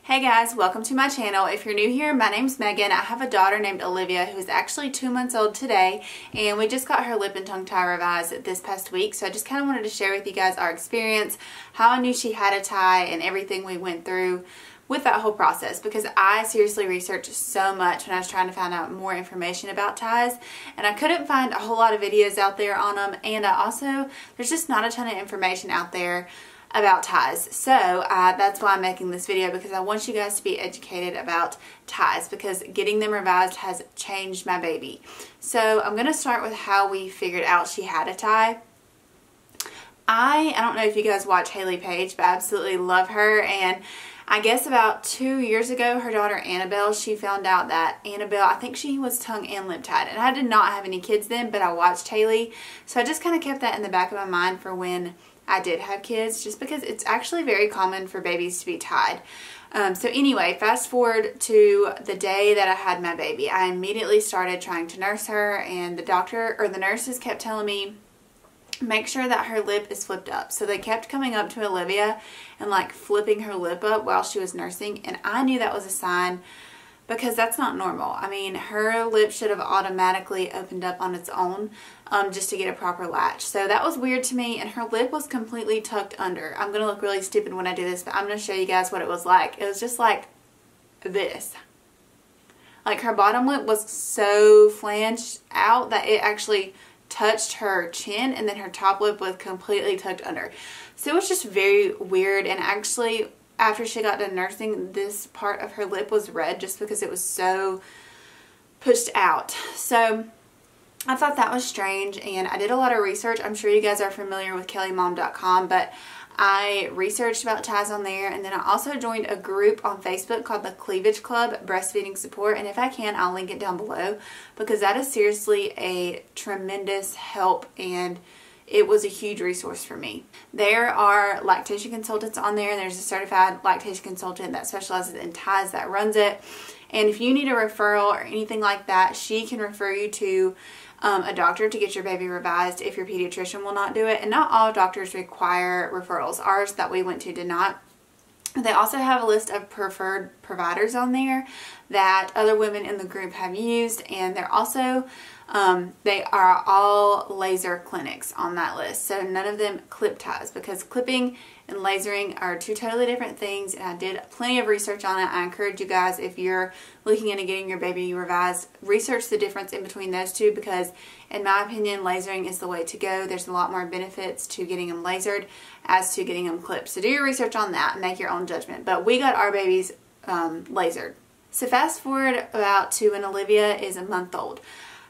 Hey guys, welcome to my channel. If you're new here, my name's Megan. I have a daughter named Olivia who's actually 2 months old today, and we just got her lip and tongue tie revised this past week. So I just kind of wanted to share with you guys our experience, how I knew she had a tie, and everything we went through with that whole process, because I seriously researched so much when I was trying to find out more information about ties, and I couldn't find a whole lot of videos out there on them, and there's just not a ton of information out there about ties. So that's why I'm making this video, because I want you guys to be educated about ties, because getting them revised has changed my baby. So I'm going to start with how we figured out she had a tie. I don't know if you guys watch Haley Page, but I absolutely love her, and I guess about 2 years ago, her daughter Annabelle, she found out that Annabelle, I think she was tongue and lip tied. And I did not have any kids then, but I watched Haley. So I just kind of kept that in the back of my mind for when I did have kids, just because it's actually very common for babies to be tied. So anyway, fast forward to the day that I had my baby. I immediately started trying to nurse her, and the nurses kept telling me, make sure that her lip is flipped up. So they kept coming up to Olivia and like flipping her lip up while she was nursing, and I knew that was a sign, because that's not normal. I mean, her lip should have automatically opened up on its own just to get a proper latch. So that was weird to me, and her lip was completely tucked under. I'm going to look really stupid when I do this, but I'm going to show you guys what it was like. It was just like this. Like, her bottom lip was so flanged out that it actually touched her chin, and then her top lip was completely tucked under. So it was just very weird, and actually after she got done nursing, this part of her lip was red just because it was so pushed out. So I thought that was strange, and I did a lot of research. I'm sure you guys are familiar with kellymom.com, but I researched about ties on there, and then I also joined a group on Facebook called the Cleavage Club Breastfeeding Support, and if I can, I'll link it down below, because that is seriously a tremendous help, and it was a huge resource for me. There are lactation consultants on there, and there's a certified lactation consultant that specializes in ties that runs it, and if you need a referral or anything like that, she can refer you to a doctor to get your baby revised if your pediatrician will not do it. And not all doctors require referrals. Ours that we went to did not. They also have a list of preferred providers on there that other women in the group have used, and they're also they are all laser clinics on that list. So none of them clip ties, because clipping and lasering are two totally different things, and I did plenty of research on it. I encourage you guys, if you're looking into getting your baby revised, research the difference in between those two, because in my opinion, lasering is the way to go. There's a lot more benefits to getting them lasered as to getting them clipped. So do your research on that and make your own judgment. But we got our babies lasered. So fast forward about to when Olivia is a month old.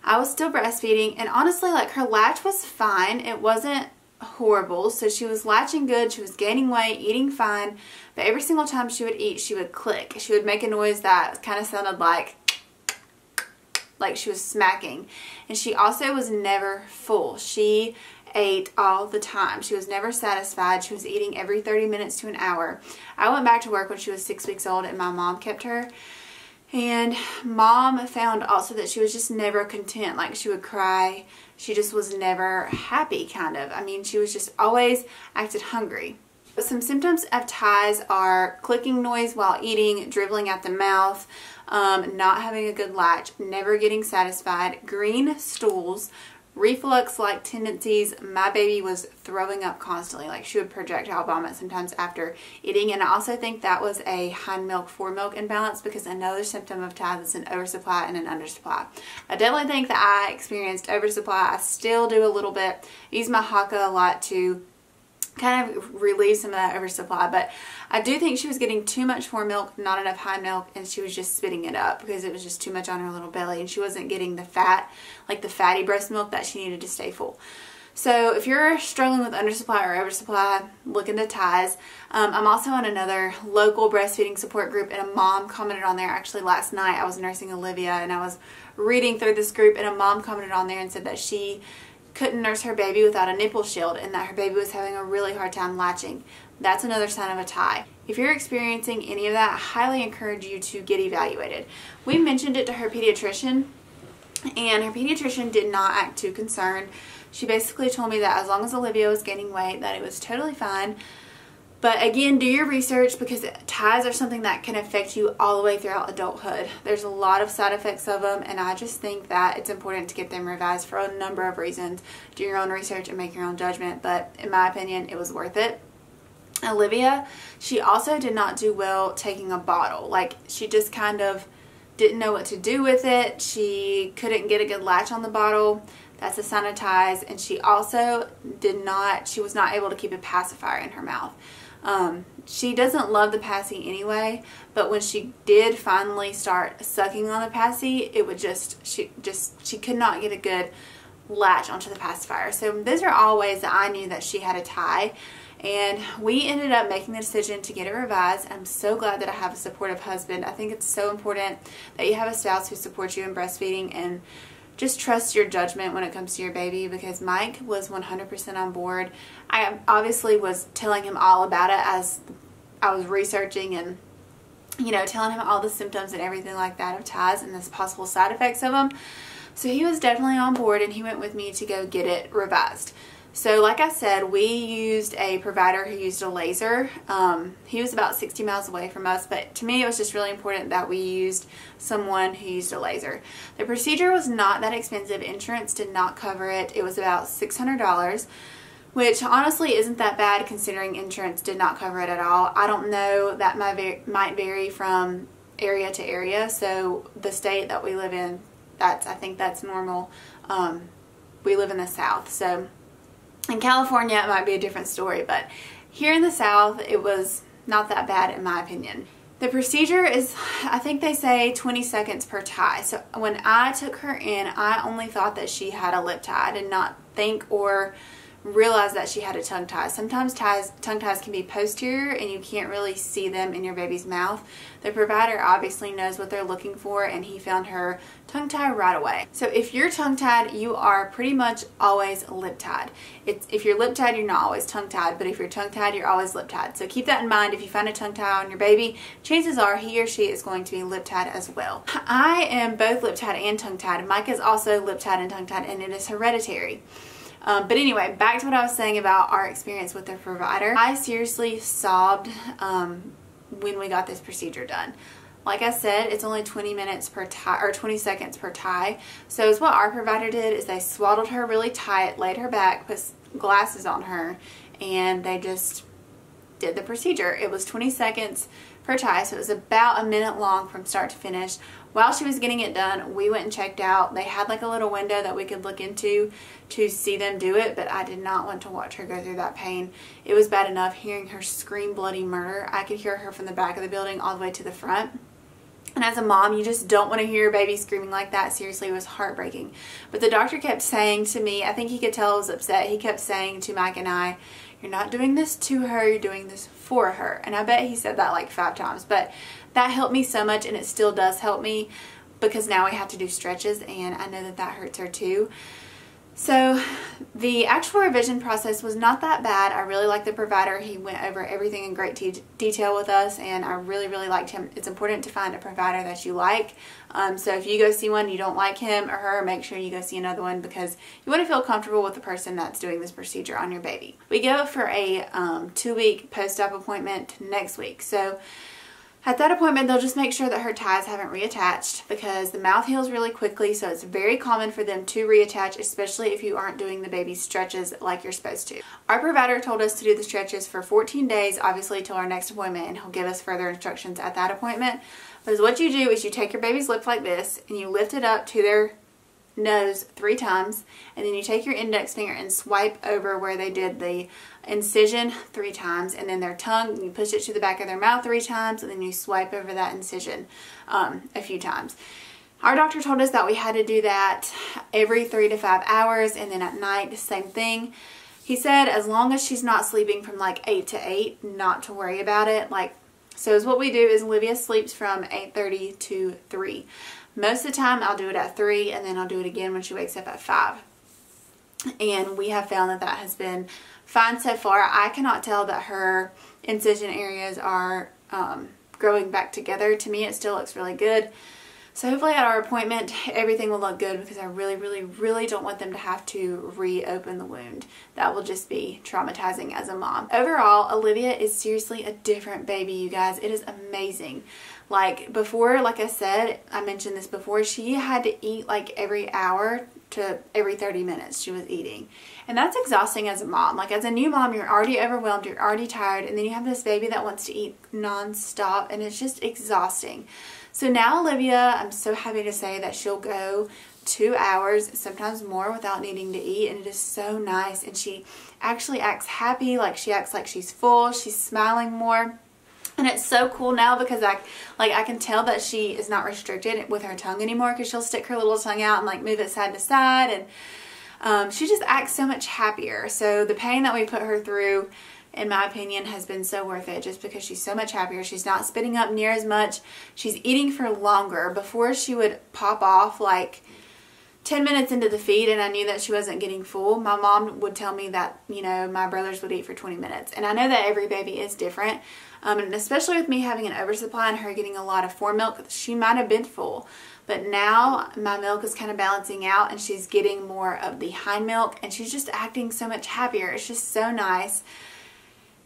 I was still breastfeeding, and honestly, like, her latch was fine. It wasn't horrible. So she was latching good, she was gaining weight, eating fine, but every single time she would eat, she would click. She would make a noise that kind of sounded like she was smacking. And she also was never full. She ate all the time. She was never satisfied. She was eating every 30 minutes to an hour. I went back to work when she was 6 weeks old, and my mom kept her. And mom found also that she was just never content. Like, she would cry. She just was never happy, kind of. I mean, she was just always acted hungry. But some symptoms of ties are clicking noise while eating, dribbling at the mouth, not having a good latch, never getting satisfied, green stools, reflux-like tendencies. My baby was throwing up constantly. Like, she would projectile vomit sometimes after eating. And I also think that was a hind milk fore milk imbalance, because another symptom of ties is an oversupply and an undersupply. I definitely think that I experienced oversupply. I still do a little bit. I use my Haka a lot to kind of relieve some of that oversupply, but I do think she was getting too much fore milk, not enough hind milk, and she was just spitting it up because it was just too much on her little belly, and she wasn't getting the fat, like the fatty breast milk that she needed to stay full. So if you're struggling with undersupply or oversupply, look into ties. I'm also on another local breastfeeding support group, and a mom commented on there. Actually, last night I was nursing Olivia, and I was reading through this group, and a mom commented on there and said that she couldn't nurse her baby without a nipple shield, and that her baby was having a really hard time latching. That's another sign of a tie. If you're experiencing any of that, I highly encourage you to get evaluated. We mentioned it to her pediatrician, and her pediatrician did not act too concerned. She basically told me that as long as Olivia was gaining weight, that it was totally fine. But again, do your research, because ties are something that can affect you all the way throughout adulthood. There's a lot of side effects of them, and I just think that it's important to get them revised for a number of reasons. Do your own research and make your own judgment, but in my opinion, it was worth it. Olivia, she also did not do well taking a bottle. Like, she just kind of didn't know what to do with it. She couldn't get a good latch on the bottle. That's a sign of ties. And she also she was not able to keep a pacifier in her mouth. She doesn't love the passy anyway, but when she did finally start sucking on the passy, it would she could not get a good latch onto the pacifier. So those are all ways that I knew that she had a tie. And we ended up making the decision to get it revised. I'm so glad that I have a supportive husband. I think it's so important that you have a spouse who supports you in breastfeeding and just trust your judgment when it comes to your baby, because Mike was 100% on board. I obviously was telling him all about it as I was researching and, you know, telling him all the symptoms and everything like that of ties and the possible side effects of them. So he was definitely on board, and he went with me to go get it revised. So like I said, we used a provider who used a laser. He was about 60 miles away from us, but to me it was just really important that we used someone who used a laser. The procedure was not that expensive. Insurance did not cover it. It was about $600, which honestly isn't that bad considering insurance did not cover it at all. I don't know, that might vary from area to area. So the state that we live in, I think that's normal. We live in the South, so in California, it might be a different story, but here in the South, it was not that bad in my opinion. The procedure is, I think they say 20 seconds per tie. So when I took her in, I only thought that she had a lip tie. I did not think or realize that she had a tongue tie. Sometimes tongue ties can be posterior and you can't really see them in your baby's mouth. The provider obviously knows what they're looking for, and he found her tongue tie right away. So if you're tongue tied, you are pretty much always lip tied. If you're lip tied, you're not always tongue tied, but if you're tongue tied, you're always lip tied. So keep that in mind. If you find a tongue tie on your baby, chances are he or she is going to be lip tied as well. I am both lip tied and tongue tied. Mike is also lip tied and tongue tied, and it is hereditary. But anyway, back to what I was saying about our experience with the provider. I seriously sobbed when we got this procedure done. Like I said, it's only 20 minutes per tie, or 20 seconds per tie. So it's what our provider did is they swaddled her really tight, laid her back, put glasses on her, and they just did the procedure. It was 20 seconds per tie, so it was about a minute long from start to finish. While she was getting it done, we went and checked out. They had like a little window that we could look into to see them do it, but I did not want to watch her go through that pain. It was bad enough hearing her scream bloody murder. I could hear her from the back of the building all the way to the front. And as a mom, you just don't want to hear your baby screaming like that. Seriously, it was heartbreaking. But the doctor kept saying to me, I think he could tell I was upset. He kept saying to Mike and I, "You're not doing this to her, you're doing this for her." And I bet he said that like 5 times. But that helped me so much, and it still does help me, because now we have to do stretches, and I know that that hurts her too. So the actual revision process was not that bad. I really liked the provider. He went over everything in great detail with us, and I really, really liked him. It's important to find a provider that you like. So if you go see one, you don't like him or her, make sure you go see another one, because you want to feel comfortable with the person that's doing this procedure on your baby. We go for a 2-week post-op appointment next week. So at that appointment, they'll just make sure that her ties haven't reattached, because the mouth heals really quickly, so it's very common for them to reattach, especially if you aren't doing the baby stretches like you're supposed to. Our provider told us to do the stretches for 14 days, obviously till our next appointment, and he'll give us further instructions at that appointment. But what you do is you take your baby's lip like this, and you lift it up to their nose 3 times, and then you take your index finger and swipe over where they did the incision 3 times, and then their tongue, you push it to the back of their mouth 3 times, and then you swipe over that incision a few times. Our doctor told us that we had to do that every 3 to 5 hours, and then at night the same thing. He said as long as she's not sleeping from like 8 to 8, not to worry about it. So what we do is Olivia sleeps from 8:30 to 3. Most of the time I'll do it at 3, and then I'll do it again when she wakes up at 5. And we have found that that has been fine so far. I cannot tell that her incision areas are growing back together. To me, it still looks really good. So hopefully at our appointment, everything will look good, because I really, really, really don't want them to have to reopen the wound. That will just be traumatizing as a mom. Overall, Olivia is seriously a different baby, you guys. It is amazing. Like before, like I said, I mentioned this before, she had to eat like every hour to every 30 minutes she was eating. And that's exhausting as a mom. Like as a new mom, you're already overwhelmed, you're already tired, and then you have this baby that wants to eat non-stop, and it's just exhausting. So now Olivia, I'm so happy to say that she'll go 2 hours, sometimes more, without needing to eat, and it is so nice. And she actually acts happy, like she acts like she's full, she's smiling more. And it's so cool now because I can tell that she is not restricted with her tongue anymore, because she'll stick her little tongue out and like move it side to side, and she just acts so much happier. So the pain that we put her through, in my opinion, has been so worth it, just because she's so much happier. She's not spitting up near as much. She's eating for longer. Before, she would pop off like 10 minutes into the feed and I knew that she wasn't getting full. My mom would tell me that, you know, my brothers would eat for 20 minutes. And I know that every baby is different. And especially with me having an oversupply and her getting a lot of formilk, she might have been full. But now my milk is kind of balancing out and she's getting more of the hind milk, and she's just acting so much happier. It's just so nice.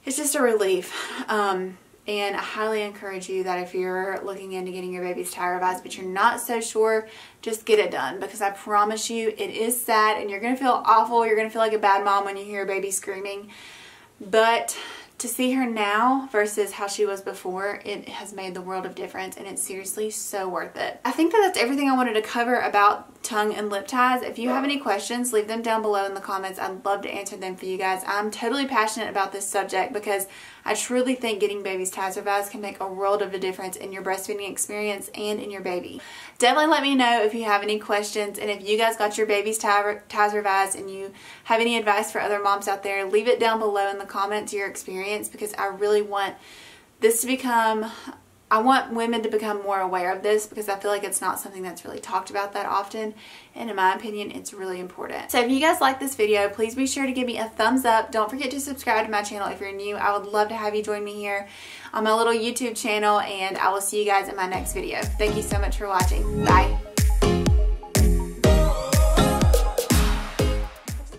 It's just a relief. And I highly encourage you that if you're looking into getting your baby's titer revised but you're not so sure, just get it done, because I promise you it is sad and you're going to feel awful. You're going to feel like a bad mom when you hear a baby screaming. But to see her now versus how she was before, it has made the world of difference, and it's seriously so worth it. I think that that's everything I wanted to cover about tongue and lip ties. If you have any questions, leave them down below in the comments. I'd love to answer them for you guys. I'm totally passionate about this subject because I truly think getting babies ties revised can make a world of a difference in your breastfeeding experience and in your baby. Definitely let me know if you have any questions, and if you guys got your baby's ties revised and you have any advice for other moms out there, leave it down below in the comments, your experience, because I really want this to become, I want women to become more aware of this, because I feel like it's not something that's really talked about that often, and in my opinion it's really important. So if you guys like this video, please be sure to give me a thumbs up. Don't forget to subscribe to my channel if you're new. I would love to have you join me here on my little YouTube channel, and I will see you guys in my next video. Thank you so much for watching. Bye.